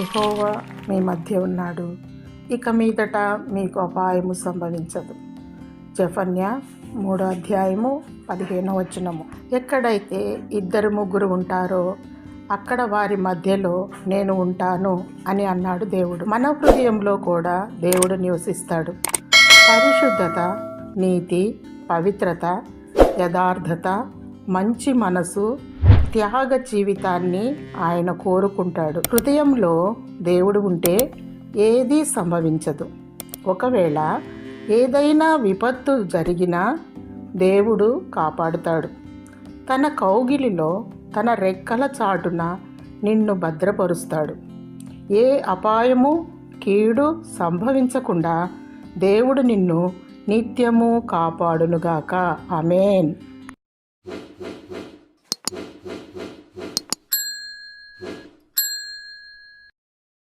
యెహోవా మీ మధ్య ఉన్నాడు, ఇక మీదట మీకు అపాయము సంభవించదు. జెఫన్యా 3:15. ఎక్కడైతే 2-3 ఉంటారో అక్కడ వారి మధ్యలో నేను ఉంటాను అని అన్నాడు దేవుడు. మన హృదయంలో కూడా దేవుడు నివసిస్తాడు. పరిశుద్ధత, నీతి, పవిత్రత, యథార్థత, మంచి మనసు, త్యాగ జీవితాన్ని ఆయన కోరుకుంటాడు. హృదయంలో దేవుడు ఉంటే ఏదీ సంభవించదు. ఒకవేళ ఏదైనా విపత్తు జరిగినా దేవుడు కాపాడుతాడు. తన కౌగిలిలో, తన రెక్కల చాటున నిన్ను భద్రపరుస్తాడు. ఏ అపాయము, కీడు సంభవించకుండా దేవుడు నిన్ను నిత్యము కాపాడునుగాక. ఆమేన్.